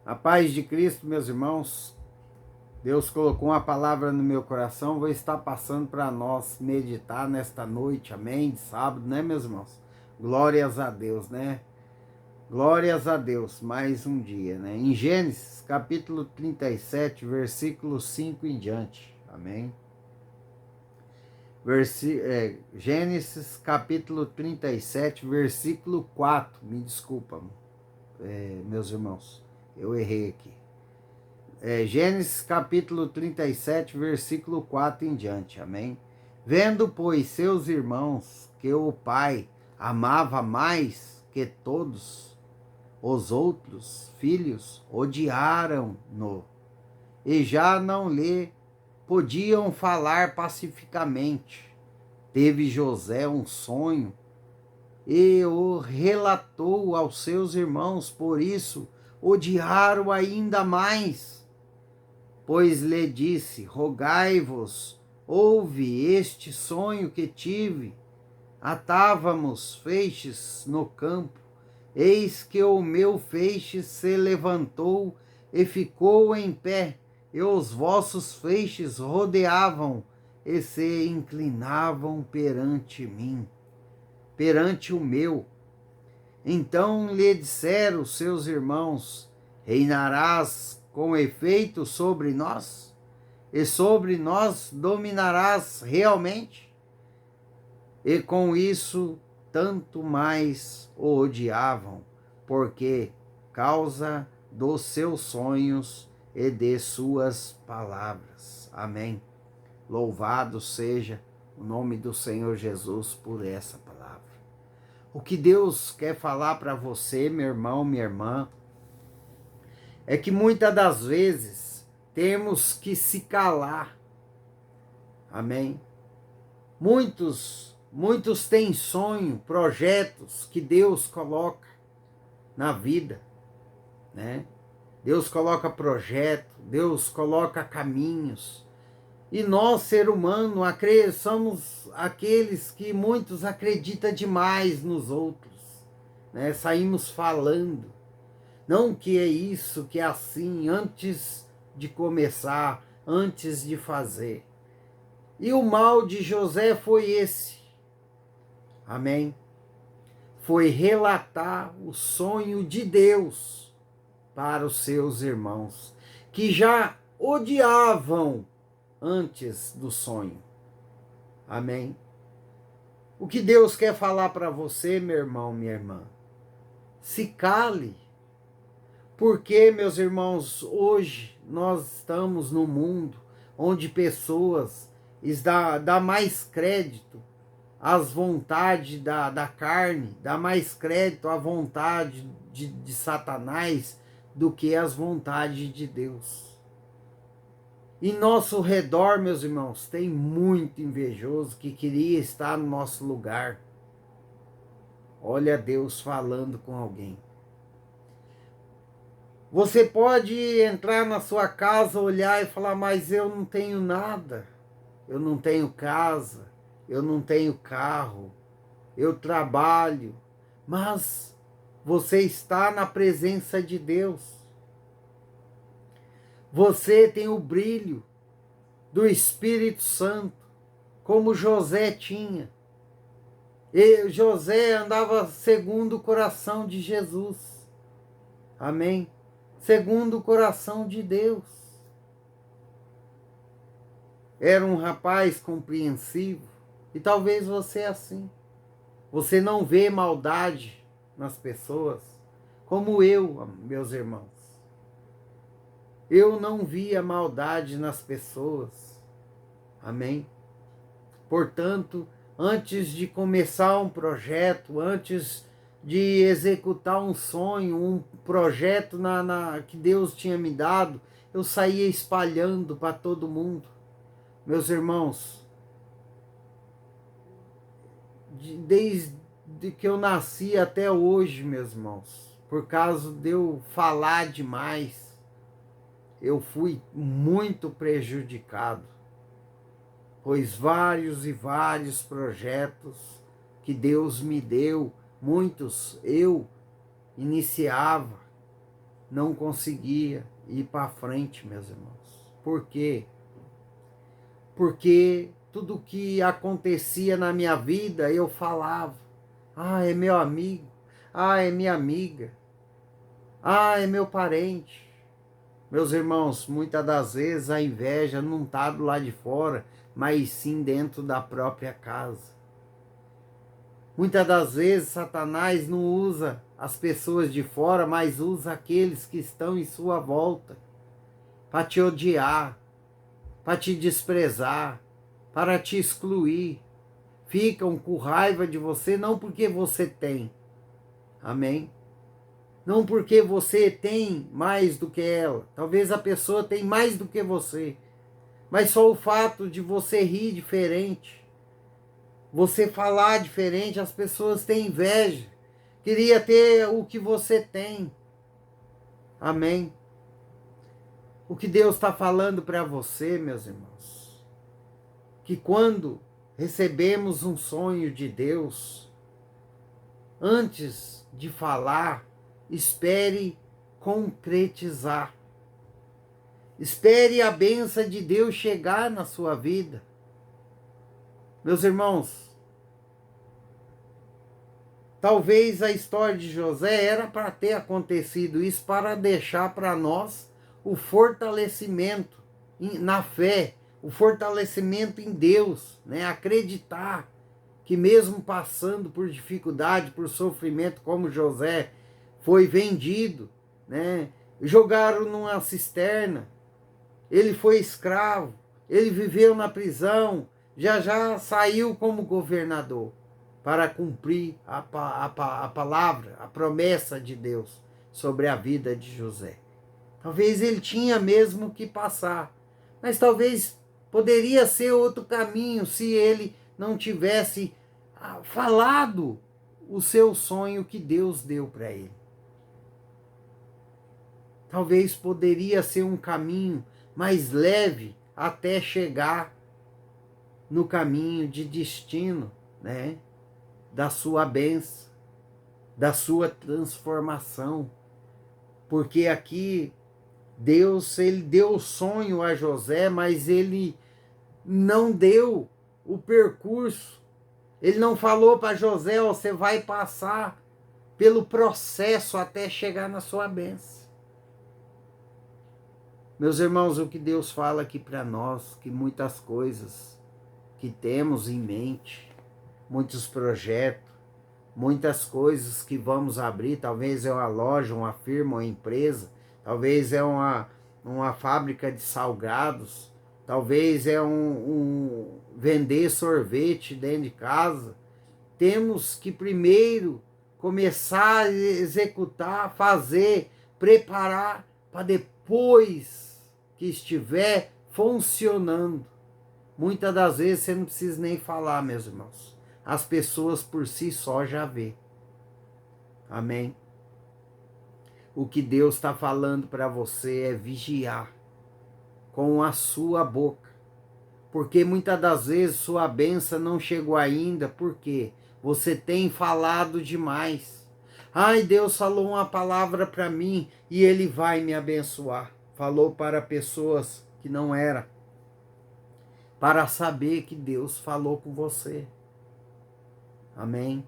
A paz de Cristo, meus irmãos. Deus colocou uma palavra no meu coração, vou estar passando para nós meditar nesta noite, amém? De sábado, né, meus irmãos? Glórias a Deus, né? Glórias a Deus, mais um dia, né? Em Gênesis, capítulo 37, versículo 5 em diante, amém? Gênesis, capítulo 37, versículo 4, me desculpa, meus irmãos, eu errei aqui. Gênesis capítulo 37, versículo 4 em diante, amém? Vendo, pois, seus irmãos que o pai amava mais que todos os outros filhos, odiaram-no, e já não lhe podiam falar pacificamente. Teve José um sonho e o relatou aos seus irmãos, por isso odiaram ainda mais. Pois lhe disse: rogai-vos, ouve este sonho que tive. Atávamos feixes no campo, eis que o meu feixe se levantou e ficou em pé, e os vossos feixes rodeavam e se inclinavam perante mim, perante o meu. Então lhe disseram seus irmãos: reinarás com efeito sobre nós? E sobre nós dominarás realmente? E com isso, tanto mais o odiavam, porque causa dos seus sonhos e de suas palavras. Amém. Louvado seja o nome do Senhor Jesus por essa palavra. O que Deus quer falar para você, meu irmão, minha irmã, é que muitas das vezes temos que se calar. Amém? Muitos têm sonho, projetos que Deus coloca na vida, né? Deus coloca projeto, Deus coloca caminhos. E nós, ser humano, somos aqueles que muitos acreditam demais nos outros, né? Saímos falando. Não que é isso, que é assim, antes de começar, antes de fazer. E o mal de José foi esse. Amém? Foi relatar o sonho de Deus para os seus irmãos, que já odiavam antes do sonho. Amém? O que Deus quer falar para você, meu irmão, minha irmã? Se cale. Porque, meus irmãos, hoje nós estamos num mundo onde pessoas dá mais crédito às vontades da carne, dá mais crédito à vontade de Satanás do que às vontades de Deus. Em nosso redor, meus irmãos, tem muito invejoso que queria estar no nosso lugar. Olha Deus falando com alguém. Você pode entrar na sua casa, olhar e falar: mas eu não tenho nada, eu não tenho casa, eu não tenho carro, eu trabalho, mas você está na presença de Deus. Você tem o brilho do Espírito Santo, como José tinha. E José andava segundo o coração de Jesus. Amém? Segundo o coração de Deus. Era um rapaz compreensivo. E talvez você é assim. Você não vê maldade nas pessoas, como eu, meus irmãos. Eu não via maldade nas pessoas. Amém? Portanto, antes de começar um projeto, antes de executar um sonho, um projeto que Deus tinha me dado, eu saía espalhando para todo mundo. Meus irmãos, desde que eu nasci até hoje, meus irmãos, por causa de eu falar demais, eu fui muito prejudicado, pois vários e vários projetos que Deus me deu, muitos eu iniciava, não conseguia ir para frente, meus irmãos. Por quê? Porque tudo que acontecia na minha vida, eu falava: ah, é meu amigo, ah, é minha amiga, ah, é meu parente. Meus irmãos, muitas das vezes a inveja não está do lado de fora, mas sim dentro da própria casa. Muitas das vezes Satanás não usa as pessoas de fora, mas usa aqueles que estão em sua volta para te odiar, para te desprezar, para te excluir. Ficam com raiva de você não porque você tem, amém? Não porque você tem mais do que ela. Talvez a pessoa tenha mais do que você, mas só o fato de você rir diferente, você falar diferente, as pessoas têm inveja. Queria ter o que você tem. Amém? O que Deus está falando para você, meus irmãos, que quando recebemos um sonho de Deus, antes de falar, espere concretizar. Espere a bênção de Deus chegar na sua vida. Meus irmãos, talvez a história de José era para ter acontecido isso, para deixar para nós o fortalecimento na fé, o fortalecimento em Deus, né? Acreditar que mesmo passando por dificuldade, por sofrimento, como José foi vendido, né? Jogaram numa cisterna, ele foi escravo, ele viveu na prisão, já saiu como governador para cumprir a palavra, a promessa de Deus sobre a vida de José. Talvez ele tinha mesmo que passar, mas talvez poderia ser outro caminho se ele não tivesse falado o seu sonho que Deus deu para ele. Talvez poderia ser um caminho mais leve até chegar no caminho de destino, né? Da sua bênção, da sua transformação. Porque aqui Deus, ele deu o sonho a José, mas ele não deu o percurso. Ele não falou para José: oh, você vai passar pelo processo até chegar na sua bênção. Meus irmãos, o que Deus fala aqui para nós, que muitas coisas que temos em mente, muitos projetos, muitas coisas que vamos abrir, talvez é uma loja, uma firma, uma empresa, talvez é uma fábrica de salgados, talvez é vender sorvete dentro de casa. Temos que primeiro começar a executar, fazer, preparar, para depois que estiver funcionando. Muitas das vezes você não precisa nem falar, meus irmãos. As pessoas por si só já vê. Amém? O que Deus está falando para você é vigiar com a sua boca. Porque muitas das vezes sua bênção não chegou ainda, porque você tem falado demais. Ai, Deus falou uma palavra para mim e Ele vai me abençoar. Falou para pessoas que não era. Para saber que Deus falou com você. Amém?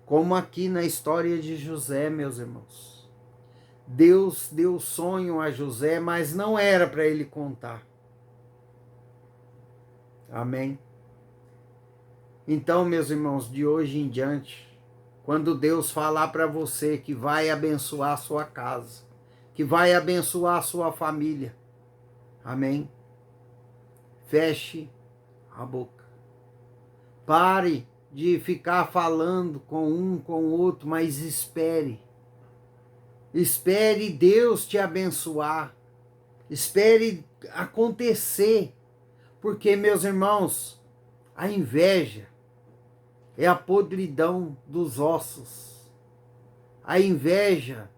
Como aqui na história de José, meus irmãos. Deus deu sonho a José, mas não era para ele contar. Amém? Então, meus irmãos, de hoje em diante, quando Deus falar para você que vai abençoar a sua casa, que vai abençoar a sua família, amém? Feche a boca. Pare de ficar falando com um, com o outro, mas espere. Espere Deus te abençoar. Espere acontecer. Porque, meus irmãos, a inveja é a podridão dos ossos. A inveja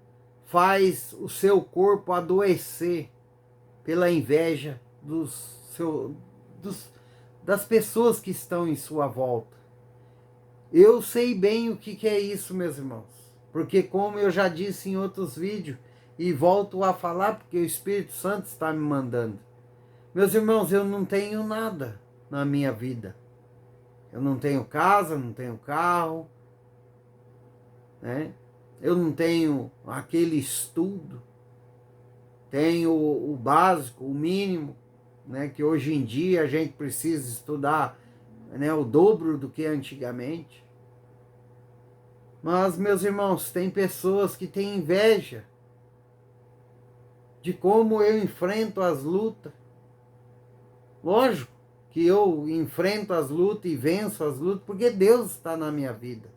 faz o seu corpo adoecer pela inveja das pessoas que estão em sua volta. Eu sei bem o que é isso, meus irmãos. Porque como eu já disse em outros vídeos, e volto a falar porque o Espírito Santo está me mandando. Meus irmãos, eu não tenho nada na minha vida. Eu não tenho casa, não tenho carro, né? Eu não tenho aquele estudo. Tenho o básico, o mínimo, né? Que hoje em dia a gente precisa estudar, né, o dobro do que antigamente. Mas, meus irmãos, tem pessoas que têm inveja de como eu enfrento as lutas. Lógico que eu enfrento as lutas e venço as lutas porque Deus está na minha vida.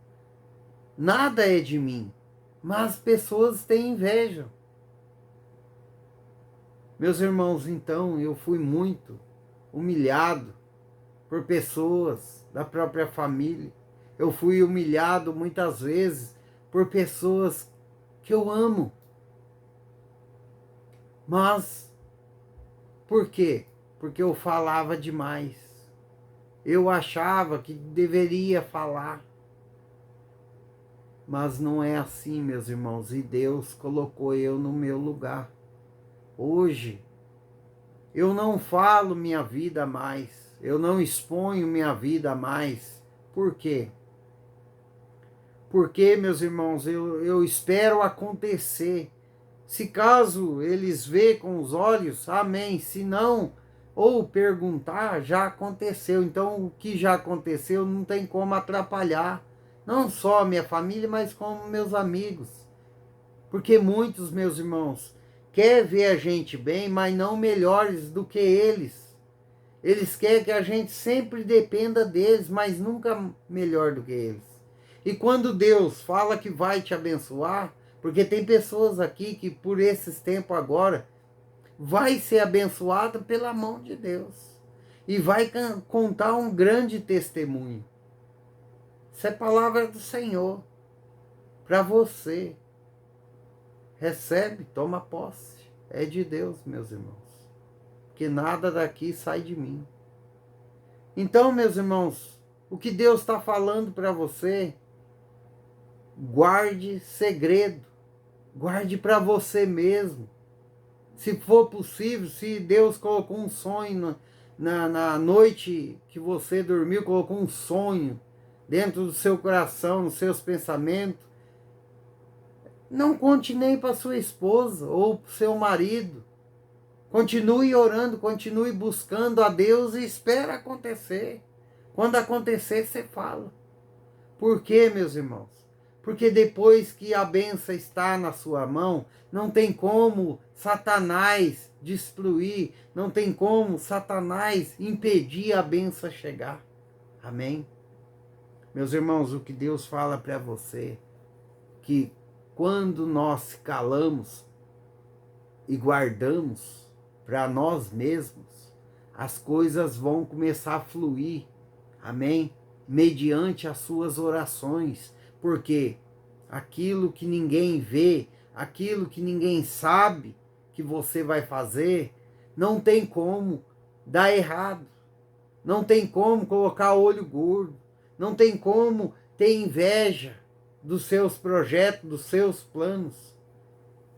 Nada é de mim, mas pessoas têm inveja. Meus irmãos, então eu fui muito humilhado por pessoas da própria família. Eu fui humilhado muitas vezes por pessoas que eu amo. Mas por quê? Porque eu falava demais. Eu achava que deveria falar. Mas não é assim, meus irmãos. E Deus colocou eu no meu lugar. Hoje, eu não falo minha vida mais. Eu não exponho minha vida mais. Por quê? Porque, meus irmãos, eu espero acontecer. Se caso eles vê com os olhos, amém. Se não, ou perguntar, já aconteceu. Então, o que já aconteceu não tem como atrapalhar. Não só a minha família, mas como meus amigos. Porque muitos, meus irmãos, querem ver a gente bem, mas não melhores do que eles. Eles querem que a gente sempre dependa deles, mas nunca melhor do que eles. E quando Deus fala que vai te abençoar, porque tem pessoas aqui que por esses tempos agora vai ser abençoada pela mão de Deus. E vai contar um grande testemunho. Isso é palavra do Senhor para você. Recebe, toma posse. É de Deus, meus irmãos. Que nada daqui sai de mim. Então, meus irmãos, o que Deus está falando para você, guarde segredo. Guarde para você mesmo. Se for possível, se Deus colocou um sonho na noite que você dormiu, colocou um sonho dentro do seu coração, nos seus pensamentos, não conte nem para sua esposa ou para o seu marido. Continue orando, continue buscando a Deus e espera acontecer. Quando acontecer, você fala. Por quê, meus irmãos? Porque depois que a benção está na sua mão, não tem como Satanás destruir, não tem como Satanás impedir a benção chegar. Amém? Meus irmãos, o que Deus fala para você, que quando nós calamos e guardamos para nós mesmos, as coisas vão começar a fluir. Amém? Mediante as suas orações, porque aquilo que ninguém vê, aquilo que ninguém sabe que você vai fazer, não tem como dar errado, não tem como colocar olho gordo, não tem como ter inveja dos seus projetos, dos seus planos.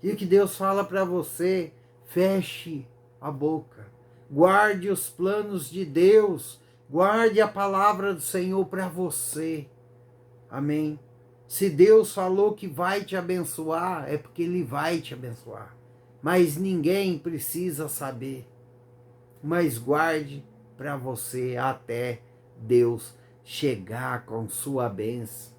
E o que Deus fala para você, feche a boca, guarde os planos de Deus, guarde a palavra do Senhor para você. Amém? Se Deus falou que vai te abençoar, é porque Ele vai te abençoar. Mas ninguém precisa saber. Mas guarde para você até Deus chegar com sua bênção.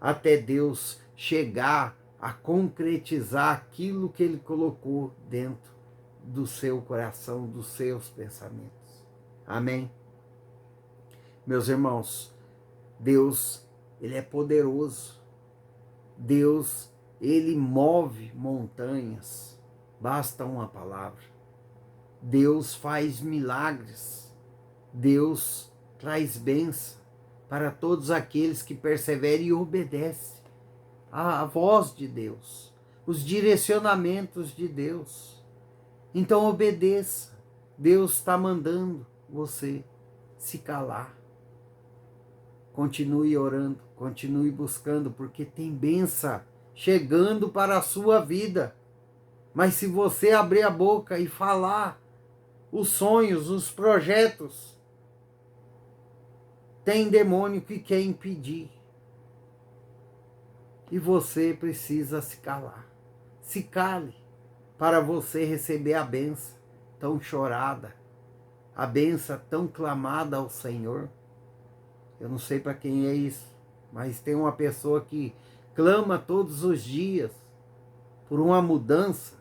Até Deus chegar a concretizar aquilo que Ele colocou dentro do seu coração, dos seus pensamentos. Amém? Meus irmãos, Deus, Ele é poderoso. Deus, Ele move montanhas. Basta uma palavra. Deus faz milagres. Deus traz bênção para todos aqueles que perseveram e obedecem a voz de Deus, os direcionamentos de Deus. Então obedeça. Deus está mandando você se calar. Continue orando, continue buscando, porque tem bênção chegando para a sua vida. Mas se você abrir a boca e falar os sonhos, os projetos, tem demônio que quer impedir. E você precisa se calar. Se cale para você receber a benção tão chorada, a benção tão clamada ao Senhor. Eu não sei para quem é isso, mas tem uma pessoa que clama todos os dias por uma mudança.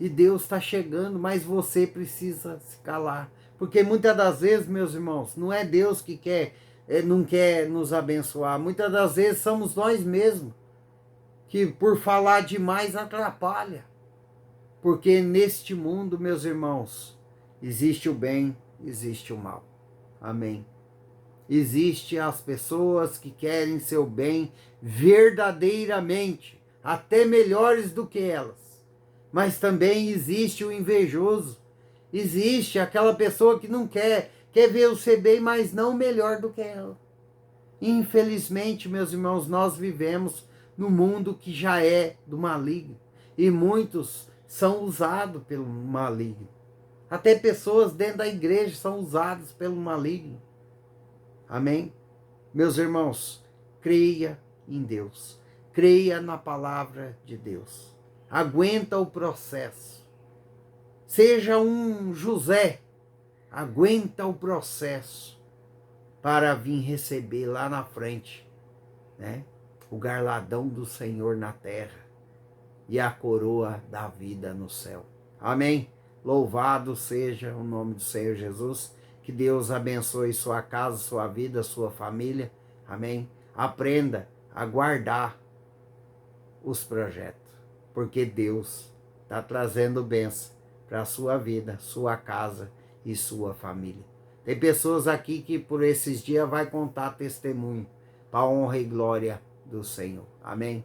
E Deus está chegando, mas você precisa se calar. Porque muitas das vezes, meus irmãos, não é Deus que não quer nos abençoar. Muitas das vezes somos nós mesmos que por falar demais atrapalha. Porque neste mundo, meus irmãos, existe o bem, existe o mal. Amém. Existe as pessoas que querem seu bem verdadeiramente, até melhores do que elas. Mas também existe o invejoso. Existe aquela pessoa que não quer ver o ser bem, mas não melhor do que ela. Infelizmente, meus irmãos, nós vivemos num mundo que já é do maligno. E muitos são usados pelo maligno. Até pessoas dentro da igreja são usadas pelo maligno. Amém? Meus irmãos, creia em Deus. Creia na palavra de Deus. Aguenta o processo. Seja um José. Aguenta o processo para vir receber lá na frente, né, o galardão do Senhor na terra e a coroa da vida no céu. Amém? Louvado seja o nome do Senhor Jesus. Que Deus abençoe sua casa, sua vida, sua família. Amém? Aprenda a guardar os projetos, porque Deus está trazendo bênção para a sua vida, sua casa e sua família. Tem pessoas aqui que por esses dias vai contar testemunho para a honra e glória do Senhor. Amém?